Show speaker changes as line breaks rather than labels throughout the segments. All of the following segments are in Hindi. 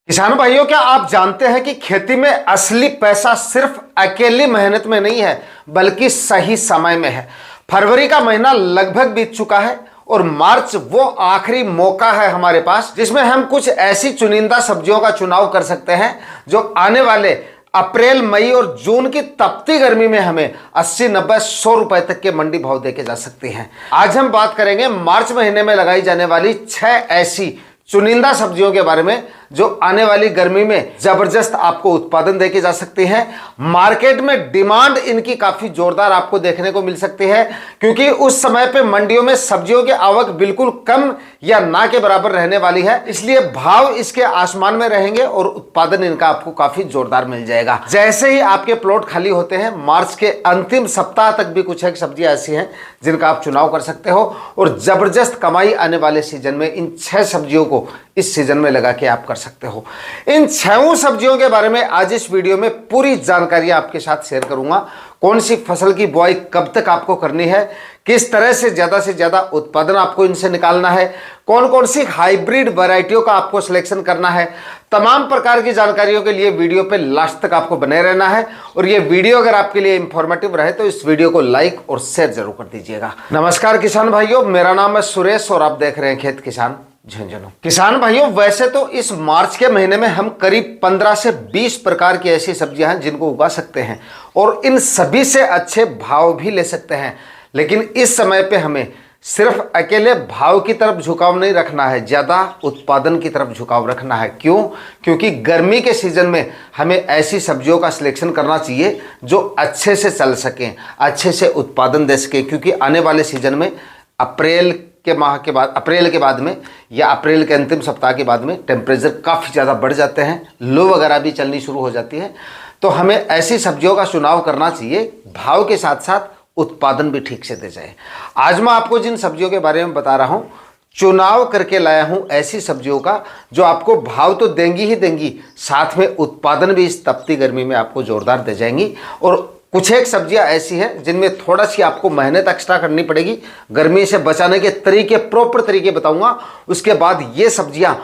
किसान भाइयों, क्या आप जानते हैं कि खेती में असली पैसा सिर्फ अकेली मेहनत में नहीं है बल्कि सही समय में है। फरवरी का महीना लगभग बीत चुका है और मार्च वो आखिरी मौका है हमारे पास जिसमें हम कुछ ऐसी चुनिंदा सब्जियों का चुनाव कर सकते हैं जो आने वाले अप्रैल, मई और जून की तपती गर्मी में हमें 80, 90, 100 रुपए तक के मंडी भाव देके जा सकती हैं। आज हम बात करेंगे मार्च महीने में लगाई जाने वाली 6 ऐसी चुनिंदा सब्जियों के बारे में जो आने वाली गर्मी में जबरदस्त आपको उत्पादन देके जा सकती हैं। मार्केट में डिमांड इनकी काफी जोरदार आपको देखने को मिल सकती है क्योंकि उस समय पे मंडियों में सब्जियों की आवक बिल्कुल कम या ना के बराबर रहने वाली है, इसलिए भाव इसके आसमान में रहेंगे और उत्पादन इनका आपको काफी जोरदार मिल जाएगा। जैसे ही आपके प्लॉट खाली होते हैं, मार्च के अंतिम सप्ताह तक भी कुछ एक सब्जियां ऐसी हैं जिनका आप चुनाव कर सकते हो और जबरदस्त कमाई आने वाले सीजन में इन 6 सब्जियों को इस सीजन में लगा के आप कर सकते हो। इन 6 सब्जियों के बारे में आज इस वीडियो में पूरी जानकारी आपके साथ शेयर करूंगा। कौन सी फसल की बुआई कब तक आपको करनी है, किस तरह से ज्यादा उत्पादन आपको इनसे निकालना है, कौन कौन सी हाइब्रिड वैरायटियों का आपको सिलेक्शन करना है। तमाम प्रकार की जानकारियों के लिए वीडियो पे लास्ट तक आपको बने रहना है और ये वीडियो अगर आपके लिए इंफॉर्मेटिव रहे तो इस वीडियो को लाइक और शेयर जरूर कर दीजिएगा। नमस्कार किसान भाइयों, मेरा नाम है सुरेश और आप देख रहे हैं खेत किसान झुंझुनू। किसान भाइयों, वैसे तो इस मार्च के महीने में हम करीब 15 से 20 प्रकार की ऐसी सब्जियां हैं जिनको उगा सकते हैं और इन सभी से अच्छे भाव भी ले सकते हैं, लेकिन इस समय पे हमें सिर्फ अकेले भाव की तरफ झुकाव नहीं रखना है, ज्यादा उत्पादन की तरफ झुकाव रखना है। क्यों? क्योंकि गर्मी के सीजन में हमें ऐसी सब्जियों का सिलेक्शन करना चाहिए जो अच्छे से चल सकें, अच्छे से उत्पादन दे सके, क्योंकि आने वाले सीजन में अप्रैल के बाद में या अप्रैल के अंतिम सप्ताह के बाद में टेम्परेचर काफ़ी ज़्यादा बढ़ जाते हैं, लू वगैरह भी चलनी शुरू हो जाती है। तो हमें ऐसी सब्जियों का चुनाव करना चाहिए, भाव के साथ साथ उत्पादन भी ठीक से दे जाए। आज मैं आपको जिन सब्जियों के बारे में बता रहा हूँ, चुनाव करके लाया हूँ ऐसी सब्जियों का जो आपको भाव तो देंगी ही देंगी, साथ में उत्पादन भी इस तपती गर्मी में आपको जोरदार दे जाएंगी। और कुछ एक सब्जियां ऐसी हैं जिनमें थोड़ा सी आपको मेहनत एक्स्ट्रा करनी पड़ेगी। गर्मी से बचाने के तरीके, प्रॉपर तरीके बताऊंगा। उसके बाद ये सब्जियां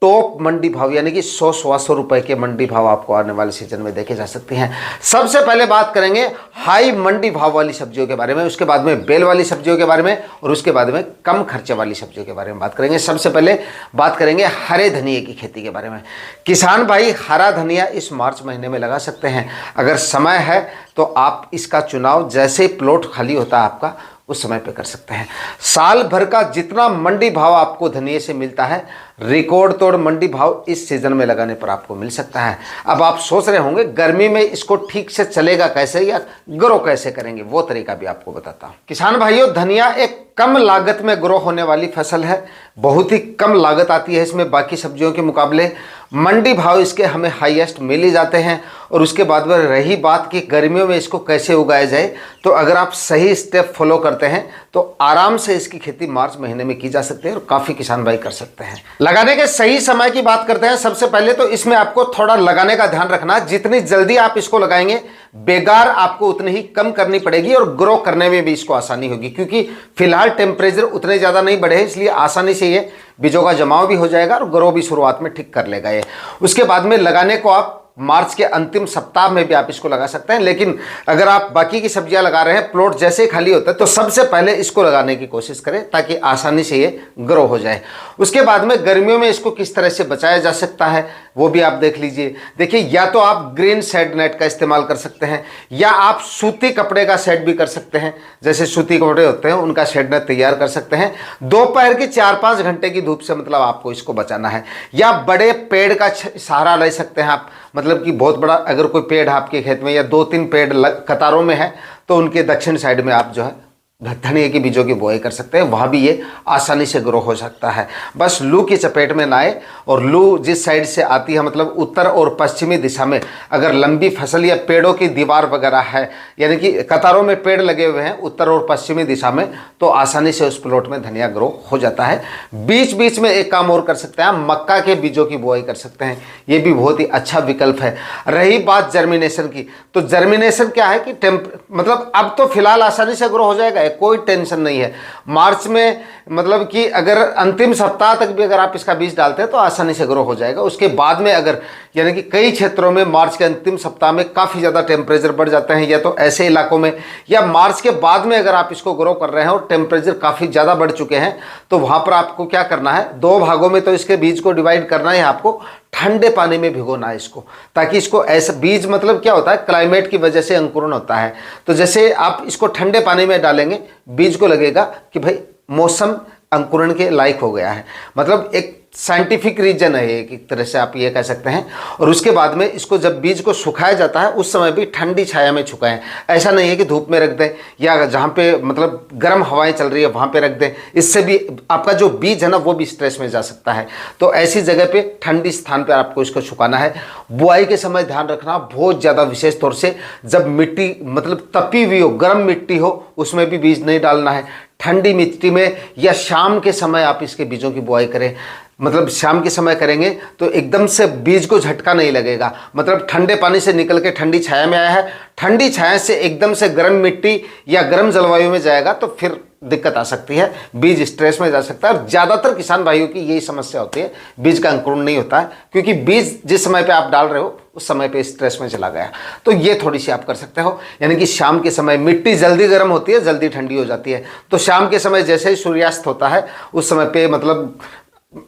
टॉप मंडी भाव यानी कि 100-125 रुपए के मंडी भाव आपको आने वाले सीजन में देखे जा सकते हैं। सबसे पहले बात करेंगे हाई मंडी भाव वाली सब्जियों के बारे में, उसके बाद में बेल वाली सब्जियों के बारे में और उसके बाद में कम खर्चे वाली सब्जियों के बारे में बात करेंगे। सबसे पहले बात करेंगे हरे धनिए की खेती के बारे में। किसान भाई, हरा धनिया इस मार्च महीने में लगा सकते हैं। अगर समय है तो आप इसका चुनाव जैसे ही प्लॉट खाली होता है आपका, उस समय पे कर सकते हैं। साल भर का जितना मंडी भाव आपको धनिये से मिलता है, रिकॉर्ड तोड़ मंडी भाव इस सीजन में लगाने पर आपको मिल सकता है। अब आप सोच रहे होंगे गर्मी में इसको ठीक से चलेगा कैसे या ग्रो कैसे करेंगे, वो तरीका भी आपको बताता हूं। किसान भाइयों, धनिया एक कम लागत में ग्रो होने वाली फसल है। बहुत ही कम लागत आती है इसमें बाकी सब्जियों के मुकाबले। मंडी भाव इसके हमें हाईएस्ट मिल ही जाते हैं। और उसके बाद में रही बात कि गर्मियों में इसको कैसे उगाया जाए, तो अगर आप सही स्टेप फॉलो करते हैं तो आराम से इसकी खेती मार्च महीने में की जा सकती है और काफ़ी किसान भाई कर सकते हैं। लगाने के सही समय की बात करते हैं। सबसे पहले तो इसमें आपको थोड़ा लगाने का ध्यान रखना, जितनी जल्दी आप इसको लगाएंगे बेगार आपको उतनी ही कम करनी पड़ेगी और ग्रो करने में भी इसको आसानी होगी, क्योंकि फिलहाल टेम्परेचर उतने ज़्यादा नहीं बढ़े, इसलिए आसानी से ये बीजों का जमाव भी हो जाएगा और ग्रो भी शुरुआत में ठीक कर लेगा ये। उसके बाद में लगाने को आप मार्च के अंतिम सप्ताह में भी आप इसको लगा सकते हैं, लेकिन अगर आप बाकी की सब्जियां लगा रहे हैं, प्लॉट जैसे ही खाली होता है, तो सबसे पहले इसको लगाने की कोशिश करें ताकि आसानी से ये ग्रो हो जाए। उसके बाद में गर्मियों में इसको किस तरह से बचाया जा सकता है वो भी आप देख लीजिए। देखिए, या तो आप ग्रीन शेड नेट का इस्तेमाल कर सकते हैं या आप सूती कपड़े का शेड भी कर सकते हैं। जैसे सूती कपड़े होते हैं उनका शेड नेट तैयार कर सकते हैं। दोपहर की 4-5 घंटे की धूप से मतलब आपको इसको बचाना है। या बड़े पेड़ का सहारा ले सकते हैं आप, मतलब कि बहुत बड़ा अगर कोई पेड़ है आपके खेत में या 2-3 पेड़ कतारों में है तो उनके दक्षिण साइड में आप जो है धनिए की बीजों की बुआई कर सकते हैं। वहाँ भी ये आसानी से ग्रो हो सकता है। बस लू की चपेट में ना आए, और लू जिस साइड से आती है मतलब उत्तर और पश्चिमी दिशा में अगर लंबी फसल या पेड़ों की दीवार वगैरह है, यानी कि कतारों में पेड़ लगे हुए हैं उत्तर और पश्चिमी दिशा में, तो आसानी से उस प्लॉट में धनिया ग्रो हो जाता है। बीच बीच में एक काम और कर सकते हैं, मक्का के बीजों की बुआई कर सकते हैं। ये भी बहुत ही अच्छा विकल्प है। रही बात जर्मिनेशन की, तो जर्मिनेशन क्या है कि मतलब अब तो फिलहाल आसानी से ग्रो हो जाएगा, कोई टेंशन नहीं है। मार्च में मतलब कि अगर अंतिम सप्ताह तक भी अगर आप इसका बीज डालते हैं तो आसानी से ग्रो हो जाएगा। उसके बाद में अगर यानी कि कई क्षेत्रों में मार्च के अंतिम सप्ताह में काफ़ी ज़्यादा टेम्परेचर बढ़ जाते हैं, या तो ऐसे इलाकों में, या मार्च के बाद में अगर आप इसको ग्रो कर रहे हैं और टेम्परेचर काफ़ी ज़्यादा बढ़ चुके हैं, तो वहाँ पर आपको क्या करना है, 2 भागों में तो इसके बीज को डिवाइड करना है आपको। ठंडे पानी में भिगोना है इसको, ताकि इसको ऐसा बीज मतलब क्या होता है, क्लाइमेट की वजह से अंकुरण होता है। तो जैसे आप इसको ठंडे पानी में डालेंगे, बीज को लगेगा कि भाई मौसम अंकुरण के लायक हो गया है, मतलब एक साइंटिफिक रीजन है एक तरह से आप ये कह सकते हैं। और उसके बाद में इसको जब बीज को सुखाया जाता है उस समय भी ठंडी छाया में सुखाएं। ऐसा नहीं है कि धूप में रख दें या जहाँ पे मतलब गर्म हवाएं चल रही है वहाँ पे रख दें, इससे भी आपका जो बीज है ना वो भी स्ट्रेस में जा सकता है। तो ऐसी जगह पे ठंडी स्थान पर आपको इसको सुखाना है। बुआई के समय ध्यान रखना बहुत ज़्यादा, विशेष तौर से जब मिट्टी मतलब तपी हुई हो, गर्म मिट्टी हो, उसमें भी बीज नहीं डालना है। ठंडी मिट्टी में या शाम के समय आप इसके बीजों की बुआई करें, मतलब शाम के समय करेंगे तो एकदम से बीज को झटका नहीं लगेगा। मतलब ठंडे पानी से निकल के ठंडी छाया में आया है, ठंडी छाया से एकदम से गर्म मिट्टी या गर्म जलवायु में जाएगा तो फिर दिक्कत आ सकती है, बीज स्ट्रेस में जा सकता है। और ज़्यादातर किसान भाइयों की यही समस्या होती है, बीज का अंकुरण नहीं होता है, क्योंकि बीज जिस समय पे आप डाल रहे हो उस समय पे स्ट्रेस में चला गया। तो ये थोड़ी सी आप कर सकते हो, यानी कि शाम के समय मिट्टी जल्दी गर्म होती है, जल्दी ठंडी हो जाती है। तो शाम के समय जैसे ही सूर्यास्त होता है उस समय पे मतलब,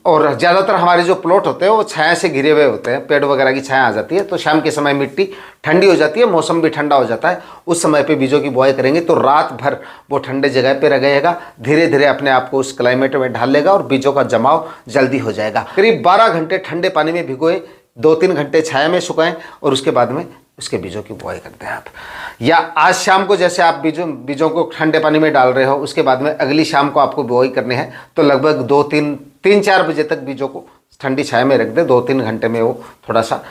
और ज़्यादातर हमारे जो प्लॉट होते हैं वो छाया से घिरे हुए होते हैं, पेड़ वगैरह की छाया आ जाती है, तो शाम के समय मिट्टी ठंडी हो जाती है, मौसम भी ठंडा हो जाता है। उस समय पे बीजों की बुआई करेंगे तो रात भर वो ठंडे जगह पे रहेगा, धीरे धीरे अपने आप को उस क्लाइमेट में ढाल लेगा और बीजों का जमाव जल्दी हो जाएगा। करीब 12 घंटे ठंडे पानी में भिगोए, 2-3 घंटे छाया में सुखाएं और उसके बाद में उसके बीजों की बुआई करते हैं आप। या आज शाम को जैसे आप बीजों को ठंडे पानी में डाल रहे हो, उसके बाद में अगली शाम को आपको बुआई करनी है, तो लगभग 3-4 बजे तक बीजों को ठंडी छाया में रख दे। 2-3 घंटे में वो थोड़ा सा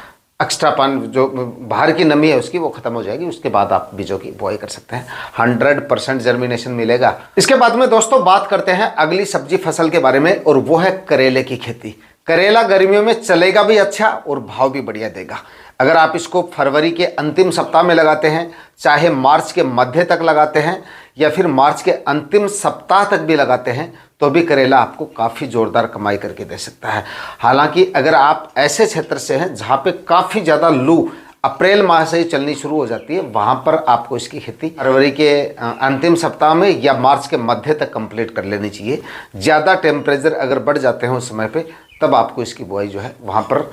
एक्स्ट्रा पानी जो बाहर की नमी है उसकी वो खत्म हो जाएगी। उसके बाद आप बीजों की बुआई कर सकते हैं, 100% जर्मिनेशन मिलेगा। इसके बाद में दोस्तों बात करते हैं अगली सब्जी फसल के बारे में, और वो है करेले की खेती। करेला गर्मियों में चलेगा भी अच्छा और भाव भी बढ़िया देगा। अगर आप इसको फरवरी के अंतिम सप्ताह में लगाते हैं, चाहे मार्च के मध्य तक लगाते हैं या फिर मार्च के अंतिम सप्ताह तक भी लगाते हैं, तो भी करेला आपको काफ़ी ज़ोरदार कमाई करके दे सकता है। हालांकि अगर आप ऐसे क्षेत्र से हैं जहाँ पे काफ़ी ज़्यादा लू अप्रैल माह से ही चलनी शुरू हो जाती है, वहाँ पर आपको इसकी खेती फरवरी के अंतिम सप्ताह में या मार्च के मध्य तक कंप्लीट कर लेनी चाहिए। ज़्यादा टेम्परेचर अगर बढ़ जाते हैं उस समय पे, तब आपको इसकी बुआई जो है वहाँ पर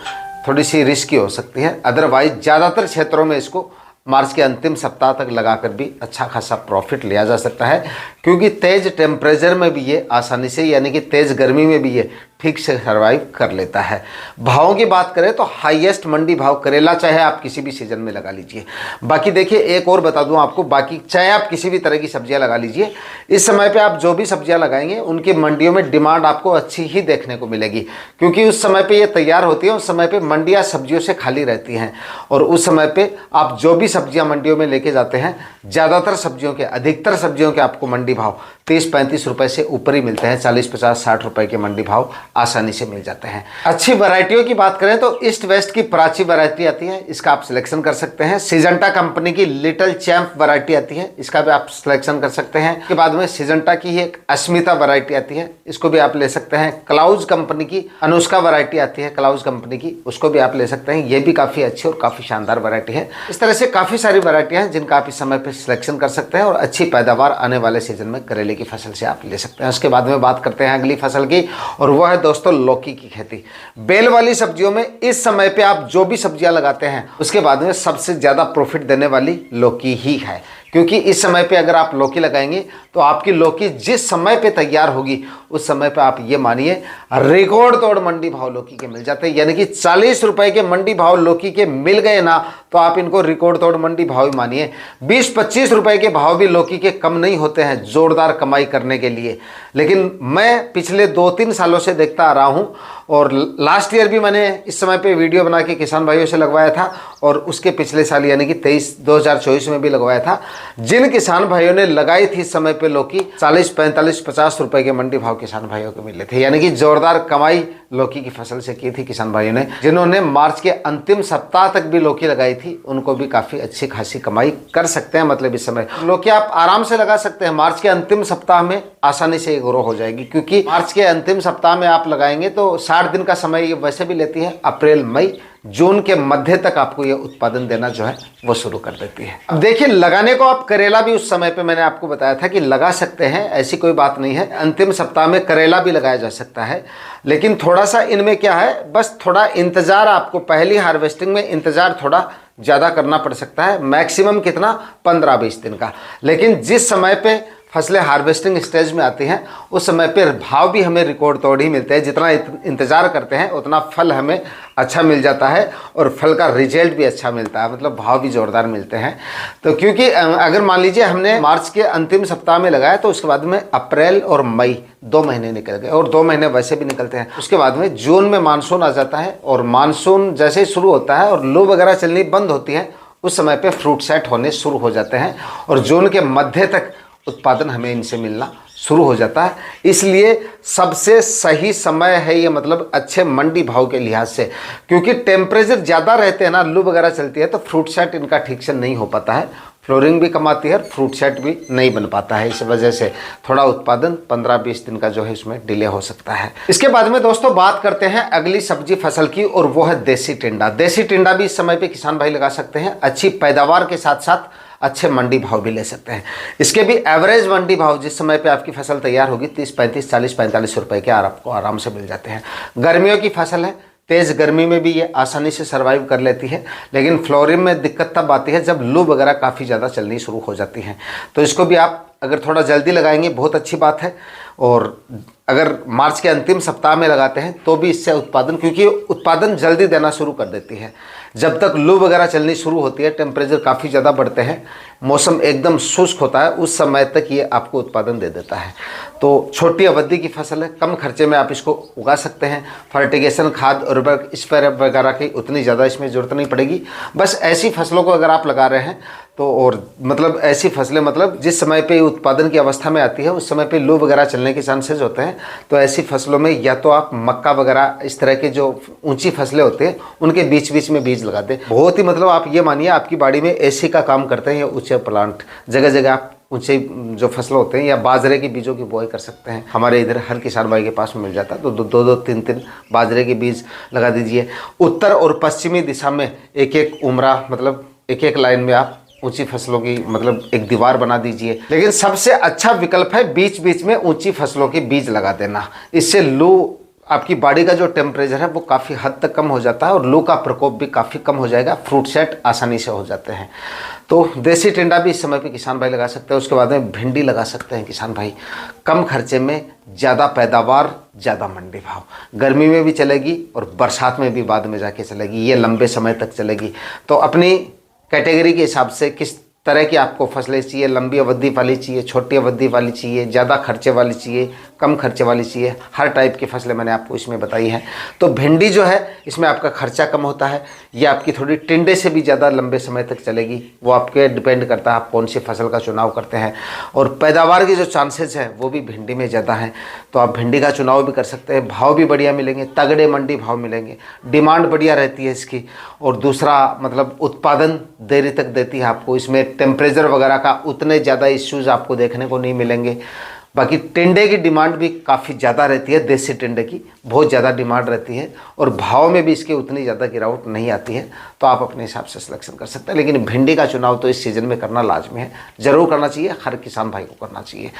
थोड़ी सी रिस्की हो सकती है। अदरवाइज ज़्यादातर क्षेत्रों में इसको मार्च के अंतिम सप्ताह तक लगाकर भी अच्छा खासा प्रॉफिट लिया जा सकता है, क्योंकि तेज़ टेम्परेचर में भी ये आसानी से, यानी कि तेज़ गर्मी में भी ये ठीक से सर्वाइव कर लेता है। भावों की बात करें तो हाईएस्ट मंडी भाव करेला चाहे आप किसी भी सीजन में लगा लीजिए। बाकी देखिए एक और बता दूं आपको, बाकी चाहे आप किसी भी तरह की सब्जियां लगा लीजिए, इस समय पे आप जो भी सब्जियां लगाएंगे उनकी मंडियों में डिमांड आपको अच्छी ही देखने को मिलेगी, क्योंकि उस समय पे ये तैयार होती है, उस समय पे मंडियाँ सब्जियों से खाली रहती हैं। और उस समय पे आप जो भी सब्जियाँ मंडियों में लेके जाते हैं, ज़्यादातर सब्जियों के, अधिकतर सब्जियों के आपको मंडी भाव 30-35 रुपये से ऊपर ही मिलते हैं। 40-50-60 रुपये के मंडी भाव आसानी से मिल जाते हैं। अच्छी वैरायटियों की बात करें तो ईस्ट वेस्ट की प्राची वैरायटी आती है, इसका आप सिलेक्शन कर सकते हैं। सिजेंटा कंपनी की लिटिल चैंप वैरायटी आती है, इसका भी आप सिलेक्शन कर सकते हैं। इसके बाद में सिजेंटा की ही एक अस्मिता वैरायटी आती है, इसको भी आप ले सकते हैं। क्लाउज कंपनी की अनुष्का वैरायटी आती है, क्लाउज कंपनी की, उसको भी आप ले सकते हैं। ये भी काफ़ी अच्छी और काफ़ी शानदार वैरायटी है। इस तरह से काफ़ी सारी वैरायटियाँ हैं जिनका आप इस समय पर सिलेक्शन कर सकते हैं और अच्छी पैदावार आने वाले सीजन में करेले की फसल से आप ले सकते हैं। उसके बाद में बात करते हैं अगली फसल की, और वो है दोस्तों लौकी की खेती। बेल वाली सब्जियों में इस समय पे आप जो भी सब्जियां लगाते हैं उसके बाद में सबसे ज़्यादा प्रॉफिट देने वाली लौकी ही है, क्योंकि इस समय पे अगर आप लौकी लगाएंगे तो आपकी लौकी जिस समय पे तैयार होगी उस समय पे आप ये मानिए रिकॉर्ड तोड़ मंडी भाव लौकी के मिल जाते हैं। यानी कि 40 रुपए के मंडी भाव लौकी के मिल गए ना, तो आप इनको रिकॉर्ड तोड़ मंडी भाव ही मानिए। 20-25 रुपए के भाव भी लौकी के कम नहीं होते हैं जोरदार कमाई करने के लिए। लेकिन मैं पिछले 2-3 सालों से देखता आ रहा हूँ और लास्ट ईयर भी मैंने इस समय पे वीडियो बना के किसान भाइयों से लगवाया था, और उसके पिछले साल यानी कि 2024 में भी लगवाया था। जिन किसान भाइयों ने लगाई थी इस समय पे लौकी, 40, 45, 50 रुपए के मंडी भाव किसान भाइयों को मिले थे, यानी कि जोरदार कमाई लौकी की फसल से की थी किसान भाइयों ने। जिन्होंने मार्च के अंतिम सप्ताह तक भी लौकी लगाई थी उनको भी काफ़ी अच्छी खासी कमाई कर सकते हैं। मतलब इस समय लौकी आप आराम से लगा सकते हैं, मार्च के अंतिम सप्ताह में आसानी से ये ग्रो हो जाएगी, क्योंकि मार्च के अंतिम सप्ताह में आप लगाएंगे तो 60 दिन का समय ये वैसे भी लेती है। अप्रैल, मई, जून के मध्य तक आपको ये उत्पादन देना जो है वो शुरू कर देती है। अब देखिए, लगाने को आप करेला भी उस समय पे मैंने आपको बताया था कि लगा सकते हैं, ऐसी कोई बात नहीं है। अंतिम सप्ताह में करेला भी लगाया जा सकता है, लेकिन थोड़ा सा इनमें क्या है, बस थोड़ा इंतजार, आपको पहली हार्वेस्टिंग में इंतजार थोड़ा ज़्यादा करना पड़ सकता है। मैक्सिमम कितना, 15-20 दिन का। लेकिन जिस समय पे फसलें हार्वेस्टिंग स्टेज में आती हैं उस समय पे भाव भी हमें रिकॉर्ड तोड़ ही मिलते हैं। जितना इंतज़ार करते हैं उतना फल हमें अच्छा मिल जाता है, और फल का रिजल्ट भी अच्छा मिलता है, मतलब भाव भी ज़ोरदार मिलते हैं। तो क्योंकि अगर मान लीजिए हमने मार्च के अंतिम सप्ताह में लगाया तो उसके बाद में अप्रैल और मई 2 महीने निकल गए, और 2 महीने वैसे भी निकलते हैं। उसके बाद में जून में मानसून आ जाता है, और मानसून जैसे ही शुरू होता है और लू वगैरह चलनी बंद होती है उस समय पे फ्रूट सेट होने शुरू हो जाते हैं, और जून के मध्य तक उत्पादन हमें इनसे मिलना शुरू हो जाता है। इसलिए सबसे सही समय है ये, मतलब अच्छे मंडी भाव के लिहाज से, क्योंकि टेम्परेचर ज़्यादा रहते हैं ना, लू वगैरह चलती है तो फ्रूट सेट इनका ठीक से नहीं हो पाता है, फ्लोरिंग भी कम आती है, फ्रूट सेट भी नहीं बन पाता है। इस वजह से थोड़ा उत्पादन 15-20 दिन का जो है इसमें डिले हो सकता है। इसके बाद में दोस्तों बात करते हैं अगली सब्जी फसल की, और वो है देसी टिंडा। देसी टिंडा भी इस समय पे किसान भाई लगा सकते हैं। अच्छी पैदावार के साथ साथ अच्छे मंडी भाव भी ले सकते हैं। इसके भी एवरेज मंडी भाव जिस समय पे आपकी फसल तैयार होगी 30, 35, 40, 45 रुपए के आपको आराम से मिल जाते हैं। गर्मियों की फसल है, तेज़ गर्मी में भी ये आसानी से सर्वाइव कर लेती है, लेकिन फ्लोरिंग में दिक्कत तब आती है जब लू वगैरह काफ़ी ज़्यादा चलनी शुरू हो जाती हैं। तो इसको भी आप अगर थोड़ा जल्दी लगाएंगे बहुत अच्छी बात है, और अगर मार्च के अंतिम सप्ताह में लगाते हैं तो भी इससे उत्पादन, क्योंकि उत्पादन जल्दी देना शुरू कर देती है। जब तक लू वगैरह चलनी शुरू होती है, टेम्परेचर काफ़ी ज़्यादा बढ़ते हैं, मौसम एकदम शुष्क होता है, उस समय तक ये आपको उत्पादन दे देता है। तो छोटी अवधि की फसल है, कम खर्चे में आप इसको उगा सकते हैं। फर्टिगेशन, खाद, उर्वरक, स्प्रे वगैरह की उतनी ज़्यादा इसमें ज़रूरत नहीं पड़ेगी। बस ऐसी फसलों को अगर आप लगा रहे हैं तो, और मतलब ऐसी फसलें, मतलब जिस समय पे उत्पादन की अवस्था में आती है उस समय पे लू वगैरह चलने के चांसेस होते हैं, तो ऐसी फसलों में या तो आप मक्का वगैरह इस तरह के जो ऊंची फसलें होती हैं उनके बीच बीच में बीज लगा दें। बहुत ही, मतलब आप ये मानिए आपकी बाड़ी में एसी का काम करते हैं, या ऊंचे प्लांट जगह जगह आप ऊंचे जो फसल होते हैं, या बाजरे के बीजों की बुआई कर सकते हैं। हमारे इधर हर किसान भाई के पास में मिल जाता है, तो 2-2, 3-3 बाजरे के बीज लगा दीजिए। उत्तर और पश्चिमी दिशा में एक उमरा, मतलब एक लाइन में आप ऊंची फसलों की मतलब एक दीवार बना दीजिए। लेकिन सबसे अच्छा विकल्प है बीच बीच में ऊंची फसलों के बीज लगा देना। इससे लू, आपकी बाड़ी का जो टेम्परेचर है वो काफ़ी हद तक कम हो जाता है, और लू का प्रकोप भी काफ़ी कम हो जाएगा, फ्रूट सेट आसानी से हो जाते हैं। तो देसी टिंडा भी इस समय पे किसान भाई लगा सकते हैं। उसके बाद में भिंडी लगा सकते हैं किसान भाई, कम खर्चे में ज़्यादा पैदावार, ज़्यादा मंडी भाव, गर्मी में भी चलेगी और बरसात में भी बाद में जाके चलेगी, ये लंबे समय तक चलेगी। तो अपनी कैटेगरी के हिसाब से किस तरह की आपको फसलें चाहिए, लंबी अवधि वाली चाहिए, छोटी अवधि वाली चाहिए, ज़्यादा खर्चे वाली चाहिए, कम खर्चे वाली चाहिए, हर टाइप की फसलें मैंने आपको इसमें बताई हैं। तो भिंडी जो है इसमें आपका खर्चा कम होता है, ये आपकी थोड़ी टिंडे से भी ज़्यादा लंबे समय तक चलेगी, वो आपके डिपेंड करता है आप कौन सी फसल का चुनाव करते हैं। और पैदावार के जो चांसेस हैं वो भी भिंडी में ज़्यादा हैं, तो आप भिंडी का चुनाव भी कर सकते हैं। भाव भी बढ़िया मिलेंगे, तगड़े मंडी भाव मिलेंगे, डिमांड बढ़िया रहती है इसकी। और दूसरा मतलब उत्पादन देरी तक देती है आपको, इसमें टेम्परेचर वगैरह का उतने ज़्यादा इश्यूज़ आपको देखने को नहीं मिलेंगे। बाकी टिंडे की डिमांड भी काफ़ी ज़्यादा रहती है, देसी टिंडे की बहुत ज़्यादा डिमांड रहती है, और भाव में भी इसकी उतनी ज़्यादा गिरावट नहीं आती है, तो आप अपने हिसाब से सिलेक्शन कर सकते हैं। लेकिन भिंडी का चुनाव तो इस सीज़न में करना लाजमी है, ज़रूर करना चाहिए, हर किसान भाई को करना चाहिए।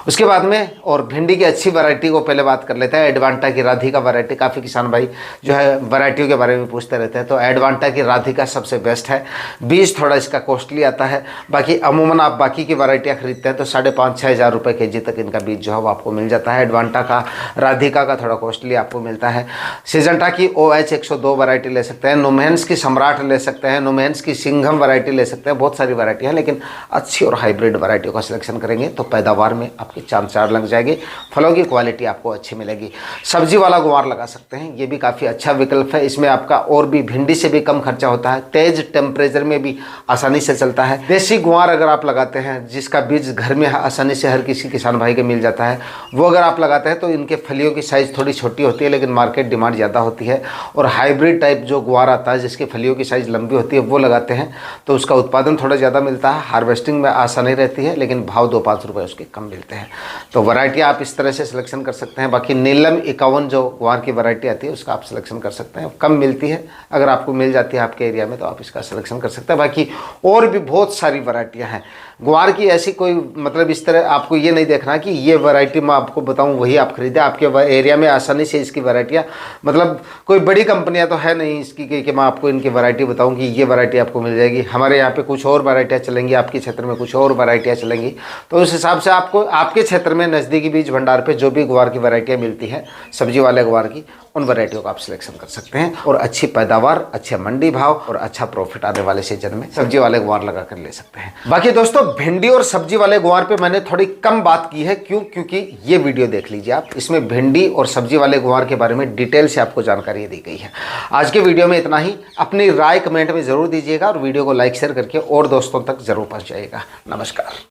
उसके बाद में और भिंडी की अच्छी वैरायटी को पहले बात कर लेते हैं। एडवांटा की राधिका वैरायटी, काफ़ी किसान भाई जो है वैरायटियों के बारे में पूछते रहते हैं, तो एडवांटा की राधिका सबसे बेस्ट है। बीज थोड़ा इसका कॉस्टली आता है, बाकी अमूमन आप बाकी की वैरायटियाँ खरीदते हैं तो 5,500-6,000 रुपये kg तक इनका बीज जो है वो आपको मिल जाता है। एडवांटा का, राधिका का थोड़ा कॉस्टली आपको मिलता है। सिजेंटा की OH 102 वैरायटी ले सकते हैं। नुमेंस की सम्राट ले सकते हैं। नुमेंस की सिंघम वैरायटी ले सकते हैं। बहुत सारी वैरायटी है, लेकिन अच्छी और हाइब्रिड वैरायटियों का सिलेक्शन करेंगे तो पैदावार में आपकी चांद चार लग जाएगी। फलों की क्वालिटी आपको अच्छी मिलेगी। सब्जी वाला गुआर लगा सकते हैं, ये भी काफ़ी अच्छा विकल्प है। इसमें आपका और भी भिंडी से भी कम खर्चा होता है, तेज टेम्परेचर में भी आसानी से चलता है। देसी गुआर अगर आप लगाते हैं, जिसका बीज घर में आसानी से हर किसी किसान भाई के मिल जाता है, वो अगर आप लगाते हैं तो इनके फलियों की साइज़ थोड़ी छोटी होती है, लेकिन मार्केट डिमांड ज़्यादा होती है। और हाइब्रिड टाइप जो गुआर आता है जिसकी फलियों की साइज़ लंबी होती है, वो लगाते हैं तो उसका उत्पादन थोड़ा ज़्यादा मिलता है। हार्वेस्टिंग में आसानी रहती है, लेकिन भाव 2-5 रुपये उसके कम मिलते हैं। तो वैरायटी आप इस तरह से सिलेक्शन कर सकते हैं। बाकी नीलम 51 जो गुआर की वैरायटी आती है उसका आप सिलेक्शन कर सकते हैं, कम मिलती है। अगर आपको मिल जाती है आपके एरिया में तो आप इसका सिलेक्शन कर सकते हैं। बाकी और भी बहुत सारी वैरायटियाँ हैं गुआर की, ऐसी कोई मतलब इस तरह आपको ये नहीं देखना कि ये वैरायटी मैं आपको बताऊं वही आप खरीदें। आपके एरिया में आसानी से इसकी वैरायटियाँ, मतलब कोई बड़ी कंपनियां तो है नहीं इसकी कि मैं आपको इनकी वैरायटी बताऊं कि ये वैरायटी आपको मिल जाएगी। हमारे यहाँ पे कुछ और वैरायटियाँ चलेंगी, आपके क्षेत्र में कुछ और वैरायटियाँ चलेंगी। तो उस हिसाब से आपको आपके क्षेत्र में नज़दीकी बीज भंडार पर जो भी गुआर की वैरायटियाँ मिलती हैं, सब्जी वाले गुआर की, उन वैरायटियों का आप सिलेक्शन कर सकते हैं और अच्छी पैदावार, अच्छे मंडी भाव और अच्छा प्रॉफिट आने वाले सीजन में सब्जी वाले गुआर लगा कर ले सकते हैं। बाकी दोस्तों, भिंडी और सब्जी वाले गुआर पे मैंने थोड़ी कम बात की है। क्यों? क्योंकि ये वीडियो देख लीजिए आप, इसमें भिंडी और सब्जी वाले गुआर के बारे में डिटेल से आपको जानकारी दी गई है। आज के वीडियो में इतना ही। अपनी राय कमेंट में जरूर दीजिएगा और वीडियो को लाइक शेयर करके और दोस्तों तक जरूर पहुंचाइएगा। नमस्कार।